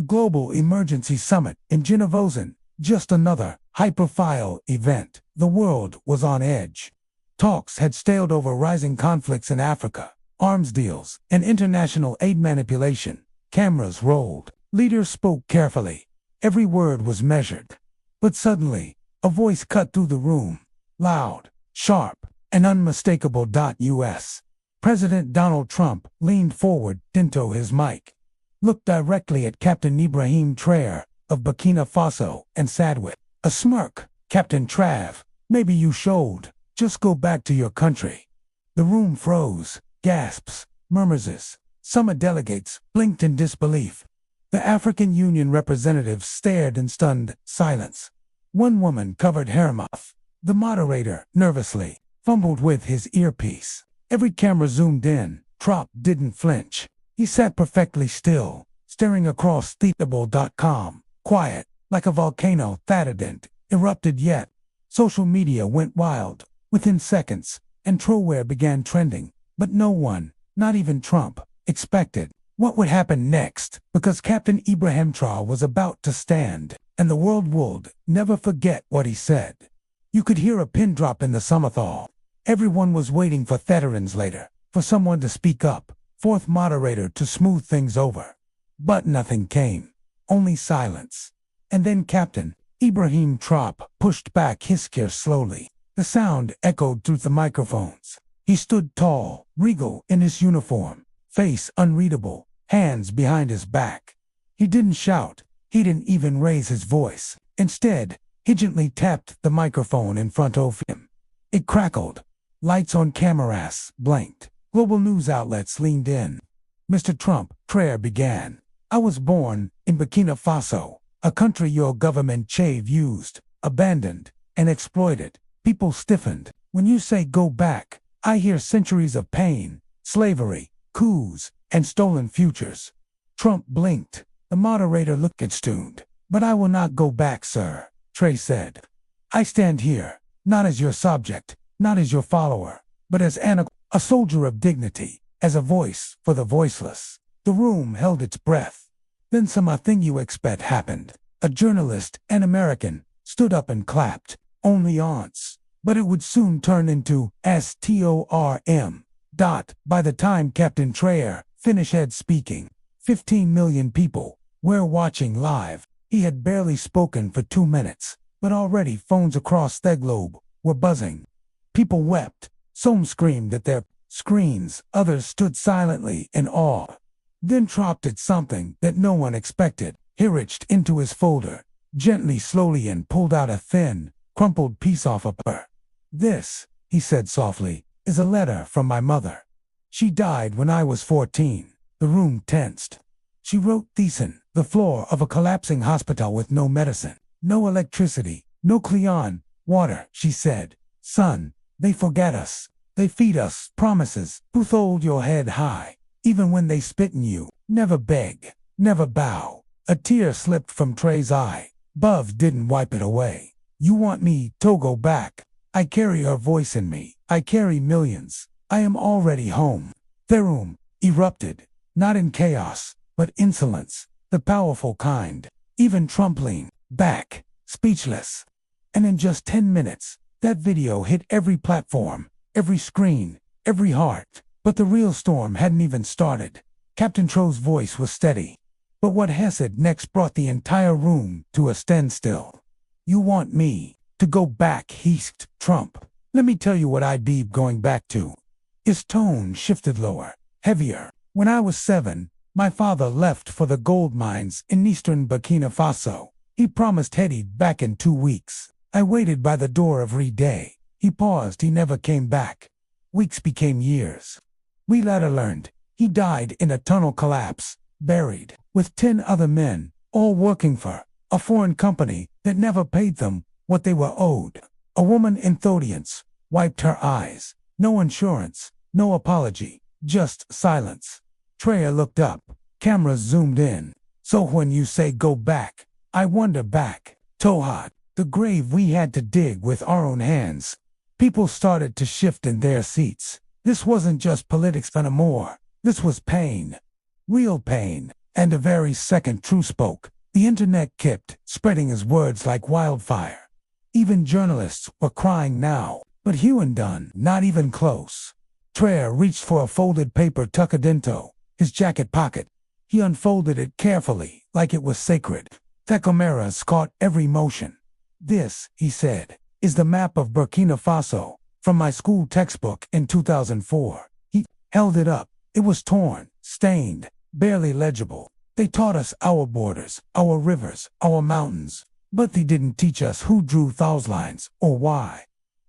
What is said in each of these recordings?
global emergency summit in Geneva, just another high-profile event. The world was on edge. Talks had stalled over rising conflicts in Africa, arms deals, and international aid manipulation. Cameras rolled. Leaders spoke carefully. Every word was measured. But suddenly, a voice cut through the room. Loud, sharp, and unmistakable. U.S. President Donald Trump leaned forward into his mic, looked directly at Captain Ibrahim Traoré of Burkina Faso, and said with a smirk, "Captain Trav, maybe you should just go back to your country." The room froze. Gasps, murmurs. Some delegates blinked in disbelief. The African Union representatives stared in stunned silence. One woman covered her mouth. The moderator, nervously, fumbled with his earpiece. Every camera zoomed in. Trump didn't flinch. He sat perfectly still, staring across theable.com, quiet, like a volcano that hadn't erupted yet. Social media went wild. Within seconds, and Traoré began trending. But no one, not even Trump, expected what would happen next, because Captain Ibrahim Traoré was about to stand, and the world would never forget what he said. You could hear a pin drop in the summerthal. Everyone was waiting for veterans later, for someone to speak up, fourth moderator to smooth things over. But nothing came, only silence. And then Captain Ibrahim Traoré pushed back his chair slowly. The sound echoed through the microphones. He stood tall, regal in his uniform, face unreadable, hands behind his back. He didn't shout. He didn't even raise his voice. Instead, he gently tapped the microphone in front of him. It crackled. Lights on cameras blinked. Global news outlets leaned in. "Mr. Trump," Traoré began, "I was born in Burkina Faso, a country your government used, abandoned, and exploited. People stiffened. When you say go back, I hear centuries of pain, slavery, coups, and stolen futures." Trump blinked. The moderator looked stunned. "But I will not go back, sir," Traoré said. "I stand here, not as your subject, not as your follower, but as a soldier of dignity, as a voice for the voiceless." The room held its breath. Then something you expect happened. A journalist, an American, stood up and clapped. Only once. But it would soon turn into storm. By the time Captain Traoré finished speaking, 15 million people were watching live. He had barely spoken for 2 minutes, but already phones across the globe were buzzing. People wept. Some screamed at their screens. Others stood silently in awe. Then Trump did something that no one expected. He reached into his folder, gently, slowly, and pulled out a thin, crumpled piece off of her. "This," he said softly, "is a letter from my mother. She died when I was 14. The room tensed. She wrote this on the floor of a collapsing hospital with no medicine, no electricity, no clean water. She said, 'Son, they forget us. They feed us promises. Both hold your head high, even when they spit in you. Never beg, never bow.'" A tear slipped from Traoré's eye. Bov didn't wipe it away. "You want me to go back? I carry her voice in me. I carry millions. I am already home." The room erupted, not in chaos, but insolence, the powerful kind. Even Trump leaned back, speechless. And in just 10 minutes, that video hit every platform, every screen, every heart. But the real storm hadn't even started. Captain Traoré's voice was steady. But what he said next brought the entire room to a standstill. "You want me to go back," hissed Trump. "Let me tell you what I'd be going back to." His tone shifted lower, heavier. "When I was 7, my father left for the gold mines in eastern Burkina Faso. He promised he'd back in 2 weeks. I waited by the door every day. He paused. He never came back. Weeks became years. We later learned he died in a tunnel collapse, buried with 10 other men, all working for a foreign company that never paid them what they were owed." A woman in the audience wiped her eyes. No insurance, no apology, just silence. Traoré looked up. Cameras zoomed in. "So when you say go back, I wonder back. Tohat, the grave we had to dig with our own hands." People started to shift in their seats. This wasn't just politics anymore. This was pain. Real pain. And the very second True spoke, the internet kept spreading his words like wildfire. Even journalists were crying now, but Hewan done, not even close. Traoré reached for a folded paper tucked into his jacket pocket. He unfolded it carefully, like it was sacred. The cameras caught every motion. "This," he said, "is the map of Burkina Faso, from my school textbook in 2004. He held it up. It was torn, stained, barely legible. They taught us our borders, our rivers, our mountains, but they didn't teach us who drew those lines or why."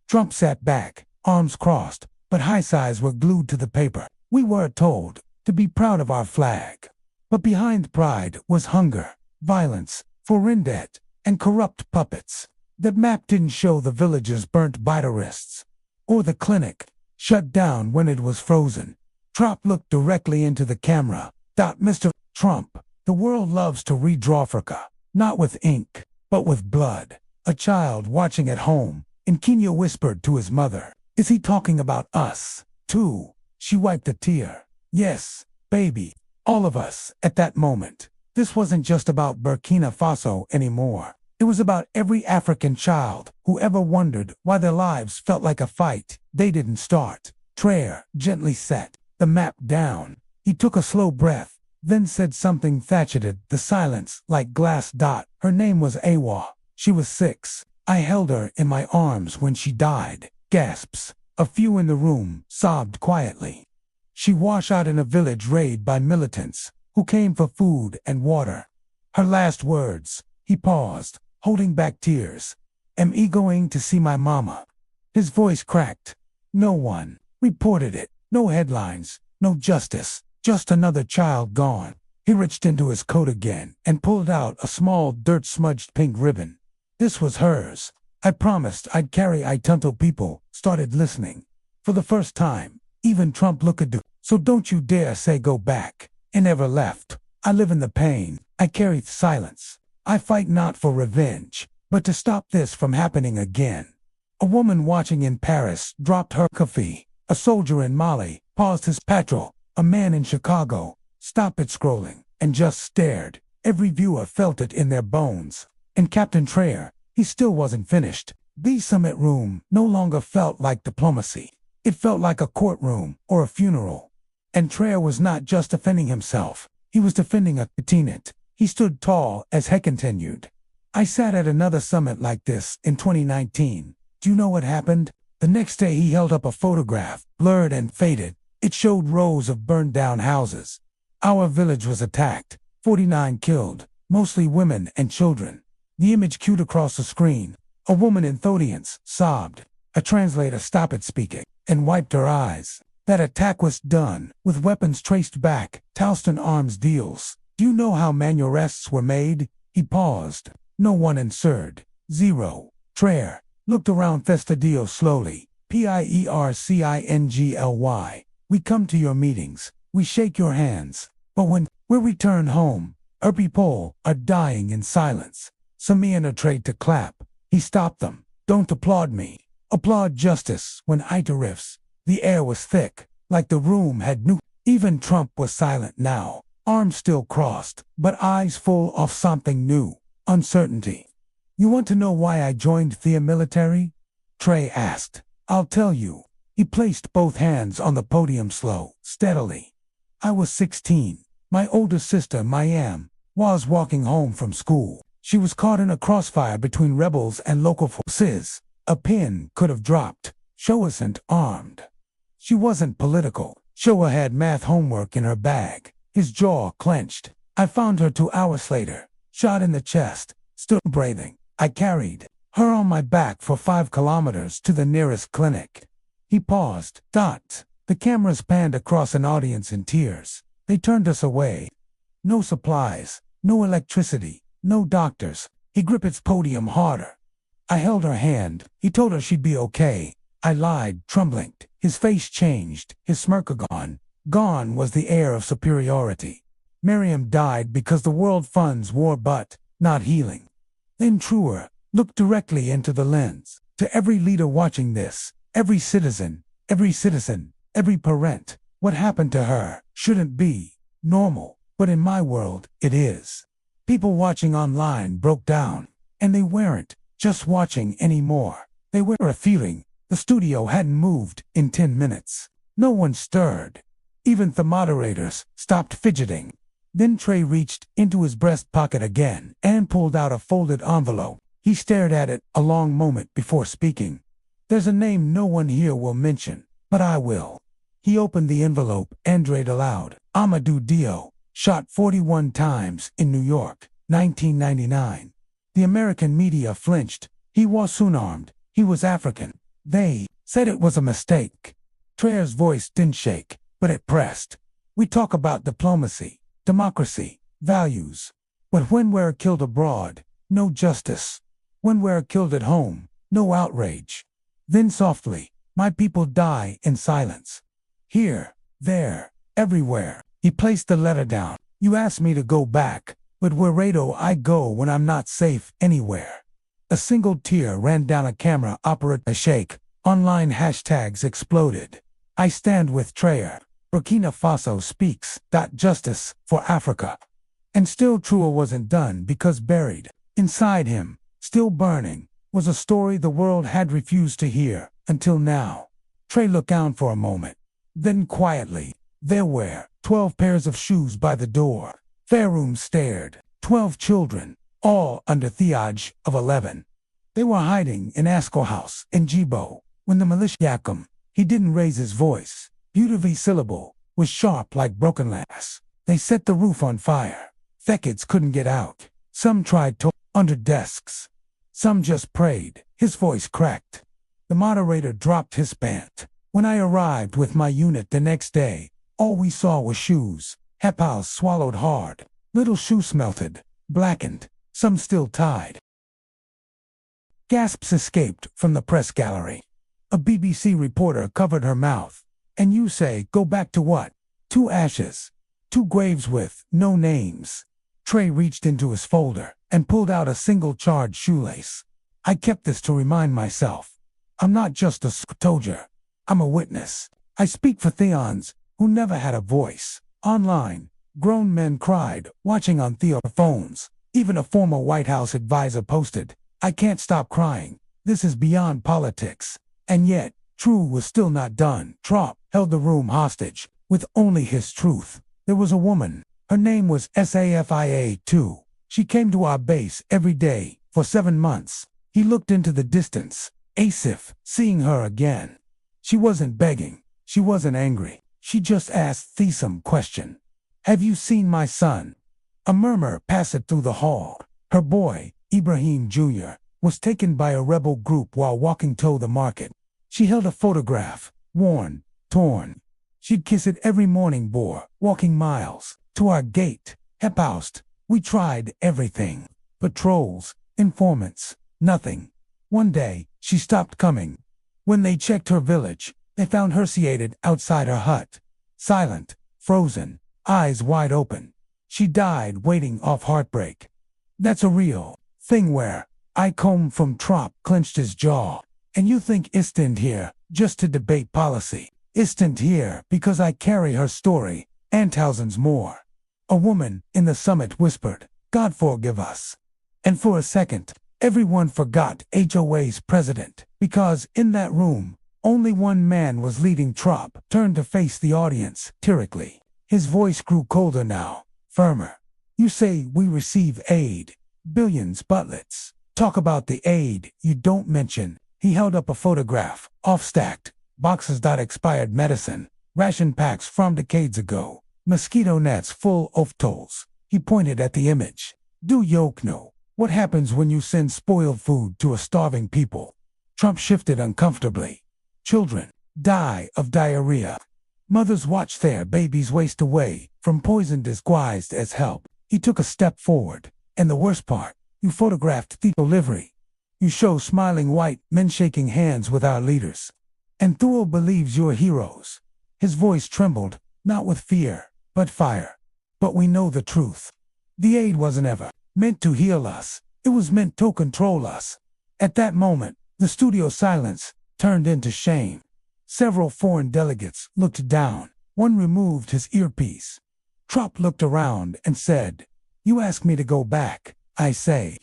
Trump sat back, arms crossed, but his eyes were glued to the paper. "We were told to be proud of our flag. But behind pride was hunger, violence, foreign debt, and corrupt puppets. The map didn't show the villages burnt by terrorists, or the clinic shut down when it was frozen." Trump looked directly into the camera. "Mr. Trump, the world loves to redraw Africa, not with ink, but with blood." A child watching at home, and Kenya whispered to his mother, "Is he talking about us, too?" She wiped a tear. "Yes, baby, all of us, at that moment." This wasn't just about Burkina Faso anymore. It was about every African child who ever wondered why their lives felt like a fight they didn't start. Traoré gently set the map down. He took a slow breath, then said something thatched the silence like glass. "Her name was Awa. She was 6. I held her in my arms when she died." Gasps. A few in the room sobbed quietly. "She washed out in a village raid by militants who came for food and water. Her last words." He paused, holding back tears. "Am I going to see my mama?" His voice cracked. No one reported it. No headlines, no justice, just another child gone. He reached into his coat again and pulled out a small dirt-smudged pink ribbon. This was hers. "I promised I'd carry it until people started listening." For the first time, even Trump looked at. "So don't you dare say go back." "I never left. I live in the pain. I carry silence. I fight not for revenge, but to stop this from happening again." A woman watching in Paris dropped her coffee. A soldier in Mali paused his patrol. A man in Chicago stopped it scrolling and just stared. Every viewer felt it in their bones. And Captain Traoré, he still wasn't finished. The summit room no longer felt like diplomacy. It felt like a courtroom or a funeral. And Traoré was not just defending himself. He was defending a continent. He stood tall as he continued. "I sat at another summit like this in 2019. Do you know what happened?" The next day he held up a photograph, blurred and faded. It showed rows of burned down houses. "Our village was attacked. 49 killed, mostly women and children." The image cued across the screen. A woman in the audience sobbed. A translator stopped speaking and wiped her eyes. That attack was done with weapons traced back, Towston Arms deals. "Do you know how many arrests were made?" He paused. "No one answered. 0. Traoré looked around Thestadio slowly. "Piercingly. We come to your meetings. We shake your hands. But when we return home, our people are dying in silence." Some men are trained to clap. He stopped them. "Don't applaud me. Applaud justice when it arrives." The air was thick, like the room had new. Even Trump was silent now, arms still crossed, but eyes full of something new, uncertainty. "You want to know why I joined the military?" Traoré asked. "I'll tell you." He placed both hands on the podium steadily. "I was 16. My older sister, Mayam, was walking home from school. She was caught in a crossfire between rebels and local forces. A pin could have dropped. Showa wasn't armed. She wasn't political. Showa had math homework in her bag." His jaw clenched. "I found her 2 hours later, shot in the chest, still breathing. I carried her on my back for 5 kilometers to the nearest clinic." He paused. The cameras panned across an audience in tears. "They turned us away. No supplies, no electricity, no doctors." He gripped its podium harder. "I held her hand. He told her she'd be okay. I lied, trembling." His face changed, his smirk gone. Gone was the air of superiority. "Miriam died because the world funds war but not healing." Then Traoré looked directly into the lens. "To every leader watching this, every citizen, every parent, what happened to her shouldn't be normal. But in my world, it is. People watching online broke down, and they weren't just watching anymore. They were feeling. The studio hadn't moved in 10 minutes. No one stirred. Even the moderators stopped fidgeting. Then Trey reached into his breast pocket again and pulled out a folded envelope. He stared at it a long moment before speaking. There's a name no one here will mention, but I will. He opened the envelope and read aloud. Amadou Dio, shot 41 times in New York, 1999. The American media flinched. He was unarmed. He was African. They said it was a mistake. Trey's voice didn't shake, but it pressed. We talk about diplomacy, democracy, values. But when we're killed abroad, no justice. When we're killed at home, no outrage. Then softly, my people die in silence. Here, there, everywhere. He placed the letter down. You asked me to go back, but where do I go when I'm not safe anywhere? A single tear ran down a camera operator. A shake. Online hashtags exploded. I stand with Traoré. Burkina Faso speaks. Justice for Africa. And still Traoré wasn't done, because buried inside him, still burning, was a story the world had refused to hear until now. Trey looked down for a moment. Then quietly, there were 12 pairs of shoes by the door. Fairroom stared. 12 children, all under the age of 11. They were hiding in Ascot House in Jibo. When the militia attacked him, he didn't raise his voice. Beautiful syllable was sharp like broken glass. They set the roof on fire. The kids couldn't get out. Some tried to under desks. Some just prayed. His voice cracked. The moderator dropped his pant. When I arrived with my unit the next day, all we saw was shoes. Hepals swallowed hard. Little shoes melted, blackened, some still tied. Gasps escaped from the press gallery. A BBC reporter covered her mouth. And you say, go back to what? 2 ashes. 2 graves with no names. Trey reached into his folder and pulled out a single charred shoelace. I kept this to remind myself. I'm not just a soldier. I'm a witness. I speak for Theons, who never had a voice. Online, grown men cried, watching on their phones. Even a former White House advisor posted, I can't stop crying. This is beyond politics. And yet, True was still not done. Trump held the room hostage, with only his truth. There was a woman. Her name was Safia2. She came to our base every day for 7 months. He looked into the distance, Asif, seeing her again. She wasn't begging. She wasn't angry. She just asked the some question. Have you seen my son? A murmur passed through the hall. Her boy, Ibrahim Jr., was taken by a rebel group while walking to the market. She held a photograph, worn, torn. She'd kiss it every morning bore, walking miles, to our gate. Hepaust, we tried everything. Patrols, informants, nothing. One day, she stopped coming. When they checked her village, they found her seated outside her hut. Silent, frozen, eyes wide open. She died waiting off heartbreak. That's a real thing where I come from. Trump clenched his jaw. And you think isn't here just to debate policy. Isn't here because I carry her story and thousands more. A woman in the summit whispered, God forgive us. And for a second, everyone forgot HOA's president, because in that room, only one man was leading. Trump turned to face the audience, tyrically. His voice grew colder now, firmer. You say we receive aid, billions, but let's talk about the aid you don't mention. He held up a photograph, off-stacked, boxes. Expired medicine, ration packs from decades ago, mosquito nets full of tolls. He pointed at the image. Do you know what happens when you send spoiled food to a starving people? Trump shifted uncomfortably. Children die of diarrhea. Mothers watch their babies waste away from poison disguised as help. He took a step forward. And the worst part, you photographed the delivery. You show smiling white men shaking hands with our leaders. And Thule believes you're heroes. His voice trembled, not with fear, but fire. But we know the truth. The aid wasn't ever meant to heal us. It was meant to control us. At that moment, the studio silence turned into shame. Several foreign delegates looked down. One removed his earpiece. Trump looked around and said, "You ask me to go back. I say,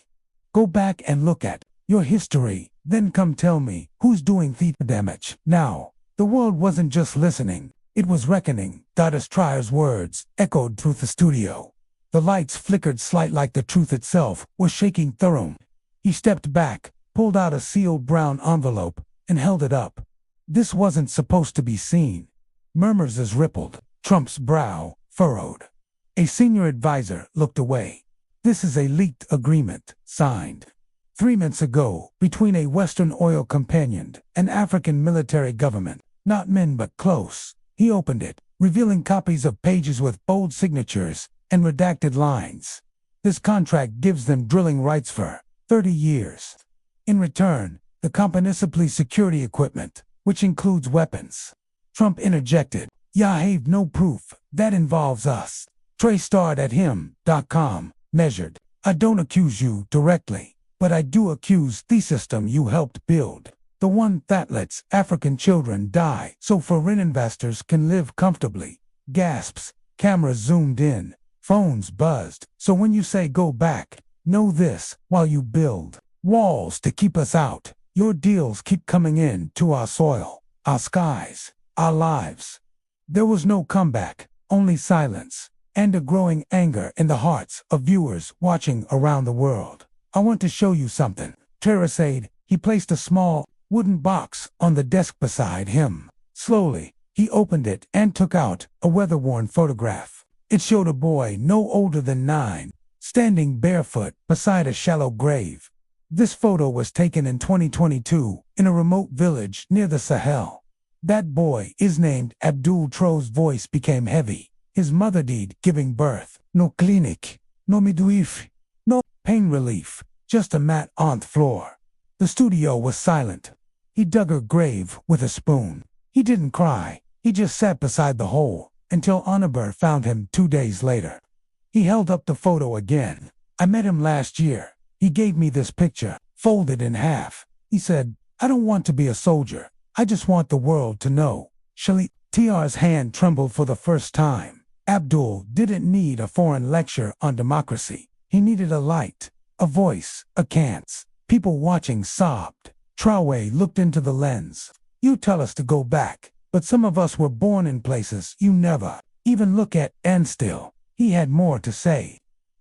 go back and look at your history, then come tell me who's doing the damage." Now, the world wasn't just listening, it was reckoning. Traoré's words echoed through the studio. The lights flickered slight like the truth itself was shaking through. He stepped back, pulled out a sealed brown envelope, and held it up. This wasn't supposed to be seen. Murmurs rippled. Trump's brow furrowed. A senior advisor looked away. "This is a leaked agreement, signed 3 months ago, between a Western oil companion and African military government. Not men but close." He opened it, revealing copies of pages with bold signatures and redacted lines. "This contract gives them drilling rights for 30 years. In return, the company supplies security equipment, which includes weapons." Trump interjected, "Ya have no proof. That involves us." Trey starred at him.com, measured. "I don't accuse you directly, but I do accuse the system you helped build. The one that lets African children die so foreign investors can live comfortably." Gasps. Cameras zoomed in. Phones buzzed. "So when you say go back, know this: while you build walls to keep us out, your deals keep coming in to our soil, our skies, our lives." There was no comeback, only silence, and a growing anger in the hearts of viewers watching around the world. "I want to show you something," Traoré said. He placed a small, wooden box on the desk beside him. Slowly, he opened it and took out a weather-worn photograph. It showed a boy no older than 9, standing barefoot beside a shallow grave. This photo was taken in 2022 in a remote village near the Sahel. "That boy is named Abdul." Traoré's voice became heavy. "His mother died giving birth. No clinic, no midwife, no pain relief, just a mat on the floor." The studio was silent. He dug her grave with a spoon. He didn't cry. He just sat beside the hole until Anaber found him 2 days later. He held up the photo again. "I met him last year. He gave me this picture, folded in half. He said, 'I don't want to be a soldier. I just want the world to know.'" Shali Traoré's hand trembled for the first time. Abdul didn't need a foreign lecture on democracy. He needed a light, a voice, a chance. People watching sobbed. Traoré looked into the lens. "You tell us to go back, but some of us were born in places you never even look at." And still, he had more to say.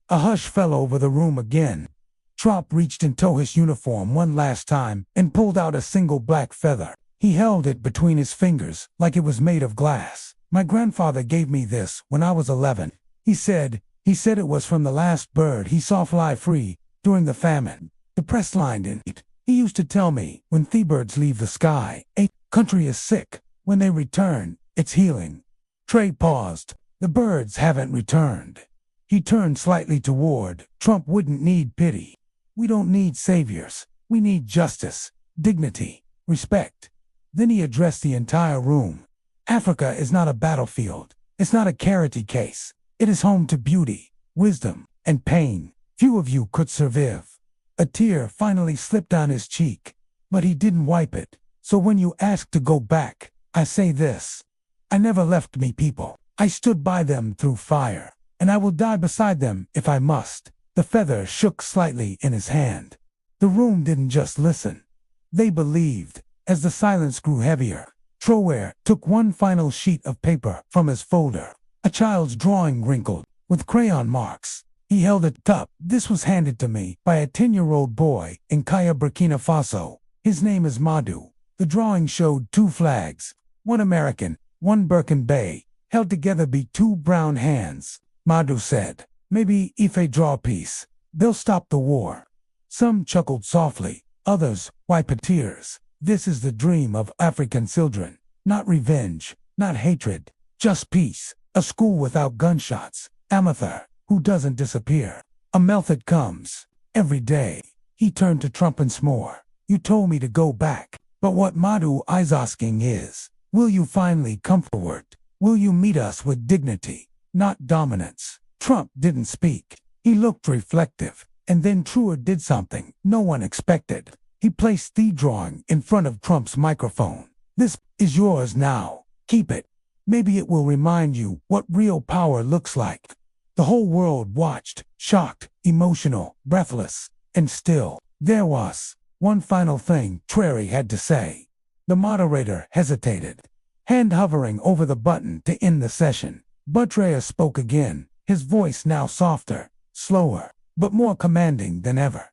A hush fell over the room again. Trump reached into his uniform one last time and pulled out a single black feather. He held it between his fingers like it was made of glass. "My grandfather gave me this when I was 11. He said it was from the last bird he saw fly free during the famine." The press lined in it. "He used to tell me, when the birds leave the sky, a country is sick. When they return, it's healing." Traoré paused. "The birds haven't returned." He turned slightly toward Trump. "Wouldn't need pity. We don't need saviors. We need justice, dignity, respect." Then he addressed the entire room. "Africa is not a battlefield. It's not a charity case. It is home to beauty, wisdom, and pain. Few of you could survive." A tear finally slipped down his cheek, but he didn't wipe it. "So when you ask to go back, I say this: I never left me people. I stood by them through fire, and I will die beside them if I must." The feather shook slightly in his hand. The room didn't just listen. They believed. As the silence grew heavier, Traoré took one final sheet of paper from his folder. A child's drawing wrinkled, with crayon marks. He held it up. "This was handed to me by a 10-year-old boy in Kaya, Burkina Faso. His name is Madu." The drawing showed 2 flags, one American, one Burkina, held together by 2 brown hands. Madu said, "Maybe if I draw peace, they'll stop the war." Some chuckled softly, others wiped tears. "This is the dream of African children. Not revenge, not hatred, just peace. A school without gunshots. Amatha, who doesn't disappear. A method comes every day." He turned to Trump and S'more. "You told me to go back, but what Madu is asking is, will you finally come forward? Will you meet us with dignity, not dominance?" Trump didn't speak. He looked reflective, and then Traoré did something no one expected. He placed the drawing in front of Trump's microphone. "This is yours now. Keep it." Maybe it will remind you what real power looks like. The whole world watched, shocked, emotional, breathless, and still. There was one final thing Traoré had to say. The moderator hesitated, hand hovering over the button to end the session. But Traoré spoke again, his voice now softer, slower, but more commanding than ever.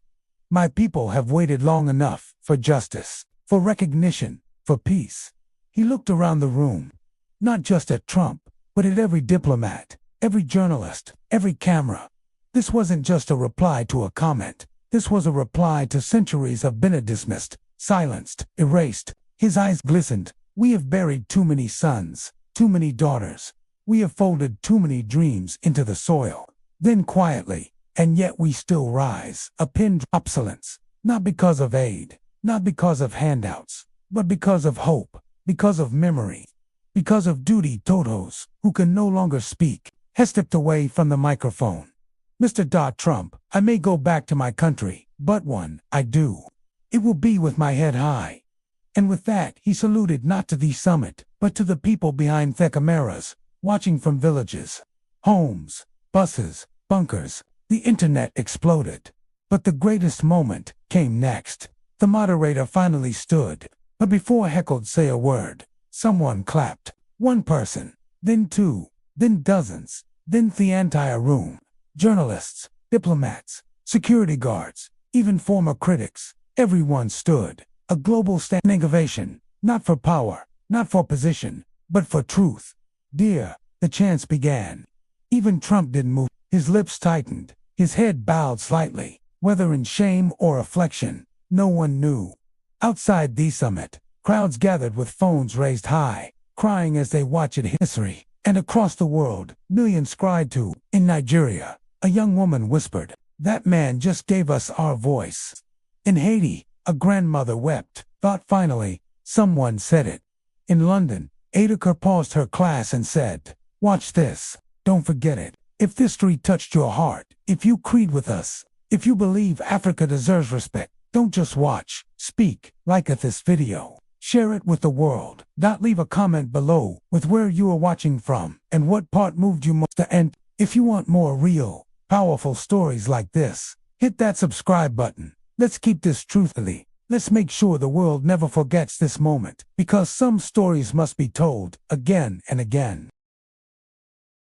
My people have waited long enough for justice, for recognition, for peace. He looked around the room, not just at Trump, but at every diplomat, every journalist, every camera. This wasn't just a reply to a comment. This was a reply to centuries of been dismissed, silenced, erased. His eyes glistened. We have buried too many sons, too many daughters. We have folded too many dreams into the soil. Then quietly, and yet we still rise, a pinned obsolescence, not because of aid, not because of handouts, but because of hope, because of memory, because of duty. Todos, who can no longer speak, has stepped away from the microphone. Mr. Trump, I may go back to my country, but one, I do. It will be with my head high. And with that, he saluted not to the summit, but to the people behind the cameras, watching from villages, homes, buses, bunkers. The internet exploded. But the greatest moment came next. The moderator finally stood, but before Heckle say a word, someone clapped. One person, then two, then dozens, then the entire room. Journalists, diplomats, security guards, even former critics. Everyone stood. A global standing ovation, not for power, not for position, but for truth. Dear, the chants began. Even Trump didn't move. His lips tightened, his head bowed slightly, whether in shame or affliction, no one knew. Outside the summit, crowds gathered with phones raised high, crying as they watched history. And across the world, millions cried too. In Nigeria, a young woman whispered, "That man just gave us our voice." In Haiti, a grandmother wept, thought finally, someone said it. In London, Ada paused her class and said, "Watch this, don't forget it. If this history touched your heart, if you creed with us, if you believe Africa deserves respect, don't just watch, speak, like this video. Share it with the world. Leave a comment below with where you are watching from and what part moved you most. And if you want more real, powerful stories like this, hit that subscribe button. Let's keep this truthfully. Let's make sure the world never forgets this moment, because some stories must be told again and again.